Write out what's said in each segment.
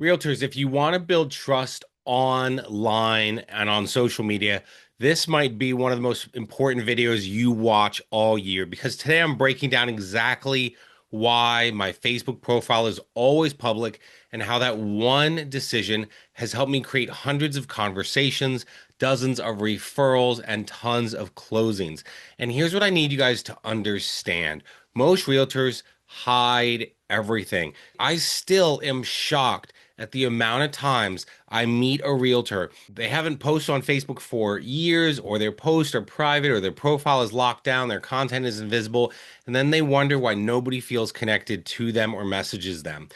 Realtors, if you want to build trust online and on social media, this might be one of the most important videos you watch all year because today I'm breaking down exactly why my Facebook profile is always public and how that one decision has helped me create hundreds of conversations, dozens of referrals, and tons of closings. And here's what I need you guys to understand. Most realtors hide everything. I still am shocked at the amount of times I meet a realtor. They haven't posted on Facebook for years, or their posts are private, or their profile is locked down, their content is invisible, and then they wonder why nobody feels connected to them or messages them.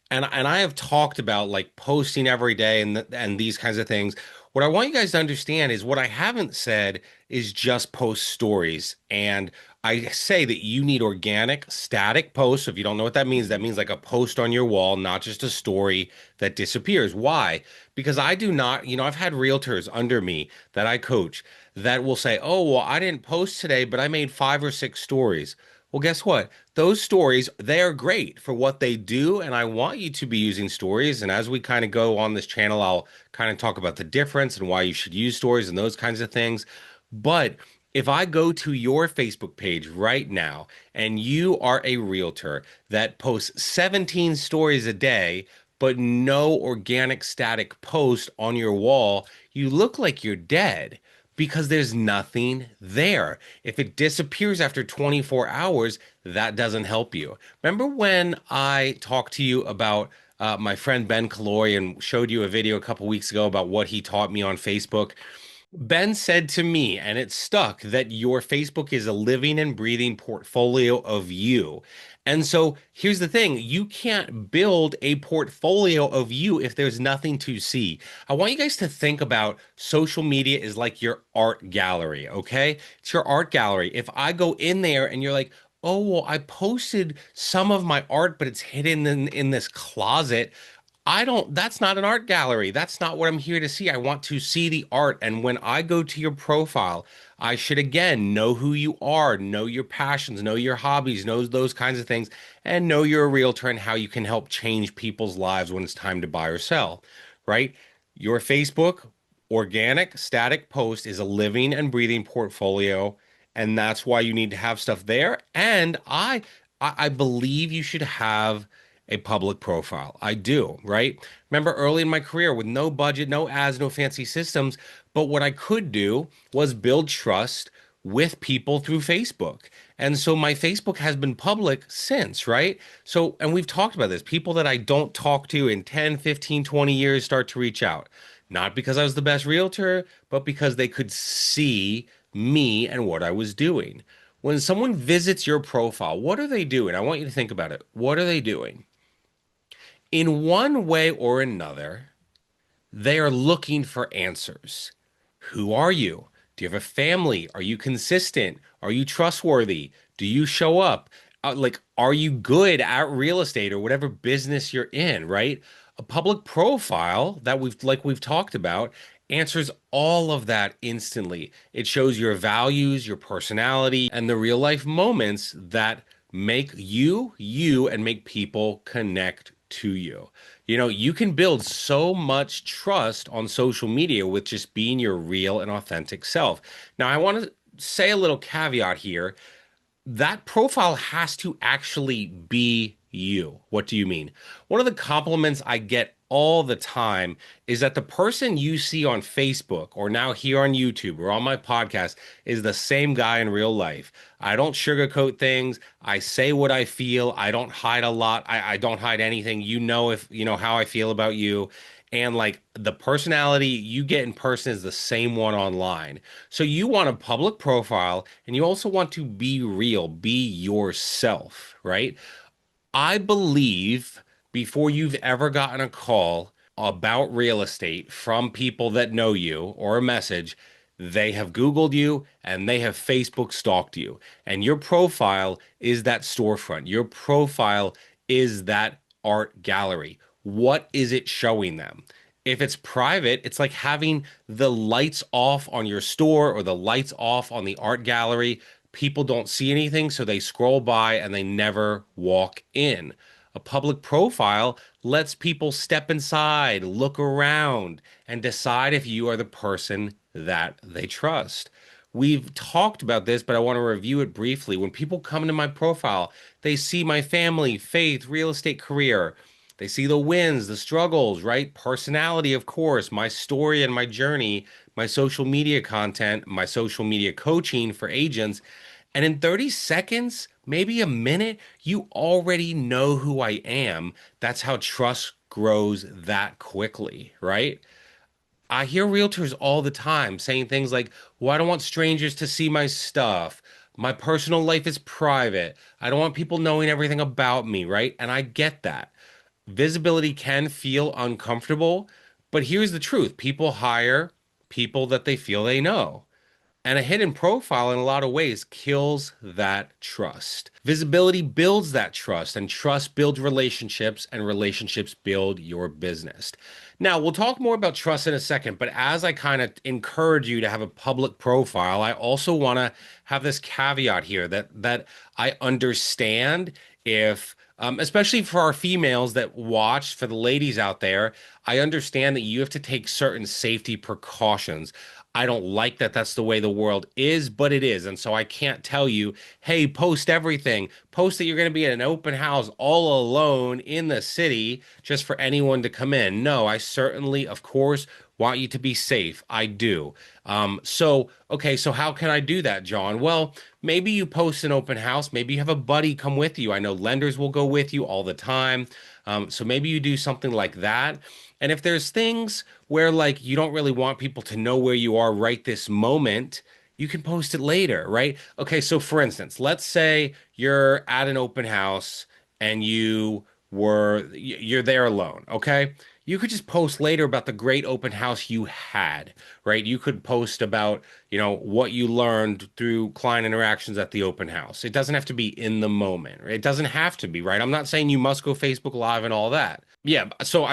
And I have talked about like posting every day and these kinds of things. What I want you guys to understand is what I haven't said is just post stories. And I say that you need organic, static posts. So if you don't know what that means like a post on your wall, not just a story that disappears. Why? Because I do not, I've had realtors under me that I coach that will say, oh, well, I didn't post today, but I made 5 or 6 stories. Well, guess what? Those stories, they are great for what they do, and I want you to be using stories. And as we kind of go on this channel, I'll kind of talk about the difference and why you should use stories and those kinds of things. But if I go to your Facebook page right now and you are a realtor that posts 17 stories a day, but no organic static post on your wall, you look like you're dead because there's nothing there. If it disappears after 24 hours, that doesn't help you. Remember when I talked to you about my friend Ben Kaloy and showed you a video a couple weeks ago about what he taught me on Facebook? Ben said to me, and it stuck, that your Facebook is a living and breathing portfolio of you. And so here's the thing, you can't build a portfolio of you if there's nothing to see. I want you guys to think about social media is like your art gallery, okay? It's your art gallery. If I go in there and you're like, oh, well, I posted some of my art, but it's hidden in this closet. That's not an art gallery. That's not what I'm here to see. I want to see the art. And when I go to your profile, I should again know who you are, know your passions, know your hobbies, know those kinds of things, and know you're a realtor and how you can help change people's lives when it's time to buy or sell, right? Your Facebook organic static post is a living and breathing portfolio, and that's why you need to have stuff there. And I believe you should have a public profile. I do, right? Remember early in my career with no budget, no ads, no fancy systems, but what I could do was build trust with people through Facebook. And so my Facebook has been public since, right? So, and we've talked about this. People that I don't talk to in 10, 15, 20 years start to reach out. Not because I was the best realtor, but because they could see me and what I was doing. When someone visits your profile, what are they doing? I want you to think about it. What are they doing? In one way or another, they are looking for answers. Who are you? Do you have a family? Are you consistent? Are you trustworthy? Do you show up? Are you good at real estate or whatever business you're in, right? A public profile that we've talked about answers all of that instantly. It shows your values, your personality, and the real life moments that make you you and make people connect to you. You can build so much trust on social media with just being your real and authentic self. Now, I want to say a little caveat here. That profile has to actually be you. What do you mean? One of the compliments I get all the time is that the person you see on Facebook or now here on YouTube or on my podcast is the same guy in real life. I don't sugarcoat things. I say what I feel. I don't hide a lot. I don't hide anything. If you know how I feel about you. And like the personality you get in person is the same one online. So you want a public profile and you also want to be real, be yourself, right? I believe before you've ever gotten a call about real estate from people that know you or a message, they have Googled you and they have Facebook stalked you. And your profile is that storefront. Your profile is that art gallery. What is it showing them? If it's private, it's like having the lights off on your store or the lights off on the art gallery. People don't see anything, so they scroll by and they never walk in. A public profile lets people step inside, look around, and decide if you are the person that they trust. We've talked about this, but I want to review it briefly. When people come to my profile, they see my family, faith, real estate career. They see the wins, the struggles, right? Personality, of course, my story and my journey, my social media content, my social media coaching for agents. And in 30 seconds, maybe a minute, you already know who I am. That's how trust grows that quickly, right? I hear realtors all the time saying things like, well, I don't want strangers to see my stuff. My personal life is private. I don't want people knowing everything about me, right? And I get that. Visibility can feel uncomfortable, but here's the truth. People hire people that they feel they know. And a hidden profile, in a lot of ways, kills that trust. Visibility builds that trust, and trust builds relationships, and relationships build your business. Now, we'll talk more about trust in a second, but as I kind of encourage you to have a public profile, I also want to have this caveat here that I understand if especially for our females that watch, for the ladies out there, I understand that you have to take certain safety precautions. I don't like that that's the way the world is, but it is. And so I can't tell you, hey, post everything. Post that you're going to be at an open house all alone in the city just for anyone to come in. No, I certainly, of course, want you to be safe. I do. Okay, so how can I do that, John? Well, maybe you post an open house. Maybe you have a buddy come with you. I know lenders will go with you all the time. So maybe you do something like that. And if there's things where like you don't really want people to know where you are right this moment, you can post it later, right? Okay, so for instance, let's say you're at an open house and you're there alone, okay? You could just post later about the great open house you had, right? You could post about, what you learned through client interactions at the open house. It doesn't have to be in the moment. Right? It doesn't have to be, right? I'm not saying you must go Facebook Live and all that. Yeah, so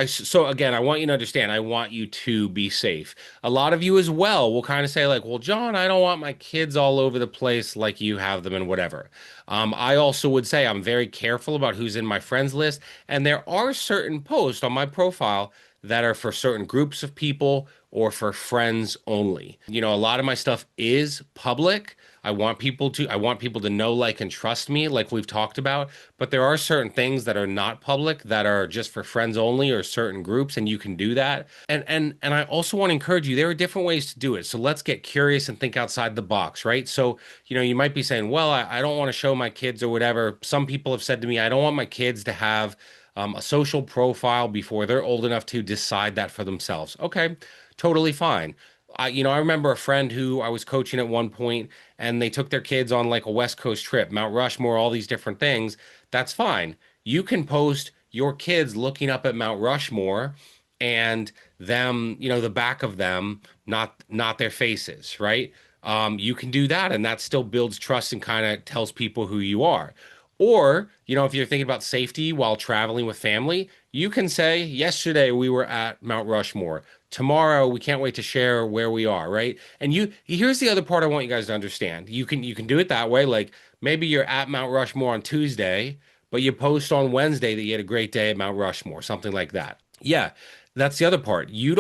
again, I want you to understand, I want you to be safe. A lot of you as well will kind of say like, "Well, John, I don't want my kids all over the place like you have them and whatever." I also would say I'm very careful about who's in my friends list, and there are certain posts on my profile that are for certain groups of people or for friends only. A lot of my stuff is public. I want people to know, like, and trust me, like we've talked about, but there are certain things that are not public that are just for friends only or certain groups, and you can do that. And I also want to encourage you, there are different ways to do it. So let's get curious and think outside the box, right? So, you might be saying, well, I don't want to show my kids or whatever. Some people have said to me, I don't want my kids to have a social profile before they're old enough to decide that for themselves. Okay, totally fine. I remember a friend who I was coaching at one point, and they took their kids on like a West Coast trip, Mount Rushmore, all these different things. That's fine. You can post your kids looking up at Mount Rushmore and them, the back of them, not their faces, right? You can do that, and that still builds trust and kind of tells people who you are. Or, if you're thinking about safety while traveling with family, you can say, yesterday we were at Mount Rushmore. Tomorrow we can't wait to share where we are, right? And here's the other part I want you guys to understand. You can do it that way. Like maybe you're at Mount Rushmore on Tuesday, but you post on Wednesday that you had a great day at Mount Rushmore, something like that. Yeah, that's the other part. You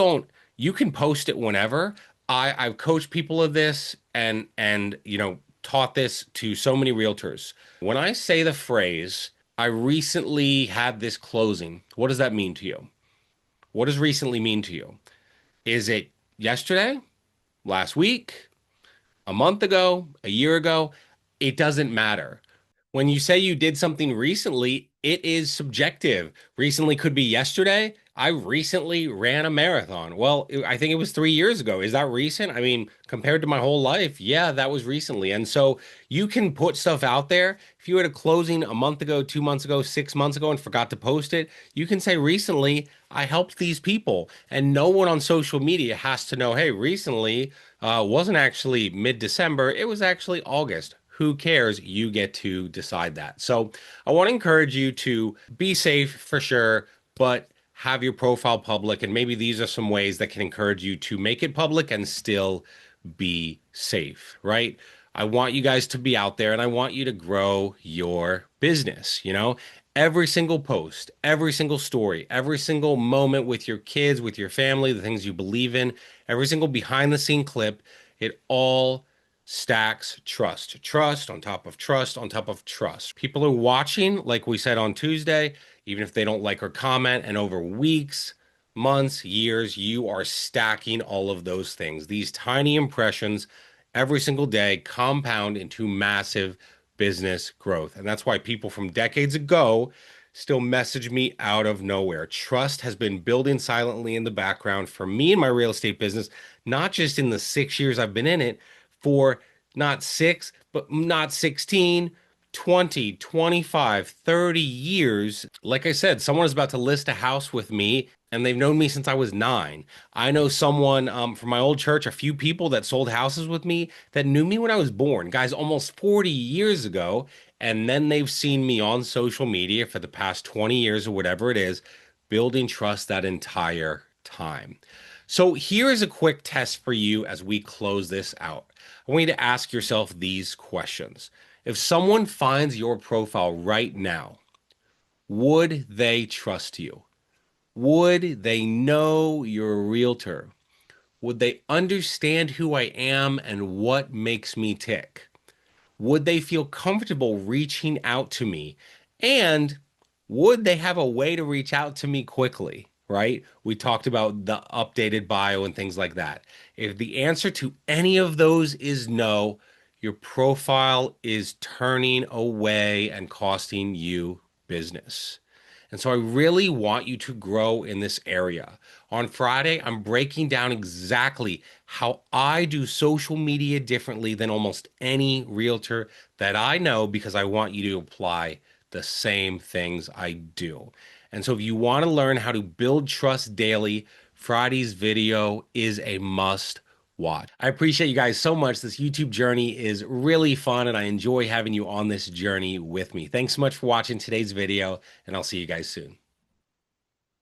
can post it whenever. I've coached people of this and taught this to so many realtors. When I say the phrase, I recently had this closing, what does that mean to you? What does recently mean to you? Is it yesterday, last week, a month ago, a year ago? It doesn't matter. When you say you did something recently, it is subjective. Recently could be yesterday. I recently ran a marathon. Well, I think it was 3 years ago. Is that recent? I mean, compared to my whole life, yeah, that was recently. And so you can put stuff out there. If you had a closing a month ago, 2 months ago, 6 months ago, and forgot to post it, you can say recently I helped these people. And no one on social media has to know, hey, recently wasn't actually mid-December. It was actually August. Who cares? You get to decide that. So I want to encourage you to be safe for sure, but have your profile public. And maybe these are some ways that can encourage you to make it public and still be safe, right? I want you guys to be out there and I want you to grow your business, every single post, every single story, every single moment with your kids, with your family, the things you believe in, every single behind the scene clip, it all stacks trust. Trust on top of trust on top of trust. People are watching, like we said on Tuesday, even if they don't like or comment, and over weeks, months, years, you are stacking all of those things. These tiny impressions every single day compound into massive business growth. And that's why people from decades ago still message me out of nowhere. Trust has been building silently in the background for me and my real estate business, not just in the 6 years I've been in it, for not six, but not 16, 20, 25, 30 years. Like I said, someone is about to list a house with me and they've known me since I was 9. I know someone from my old church, a few people that sold houses with me that knew me when I was born, guys, almost 40 years ago. And then they've seen me on social media for the past 20 years or whatever it is, building trust that entire time. So here is a quick test for you as we close this out. I want you to ask yourself these questions. If someone finds your profile right now, would they trust you? Would they know you're a realtor? Would they understand who I am and what makes me tick? Would they feel comfortable reaching out to me? And would they have a way to reach out to me quickly? Right? We talked about the updated bio and things like that. If the answer to any of those is no, your profile is turning away and costing you business. And so I really want you to grow in this area. On Friday, I'm breaking down exactly how I do social media differently than almost any realtor that I know because I want you to apply the same things I do. And so if you want to learn how to build trust daily, Friday's video is a must watch. I appreciate you guys so much. This YouTube journey is really fun and I enjoy having you on this journey with me. Thanks so much for watching today's video and I'll see you guys soon.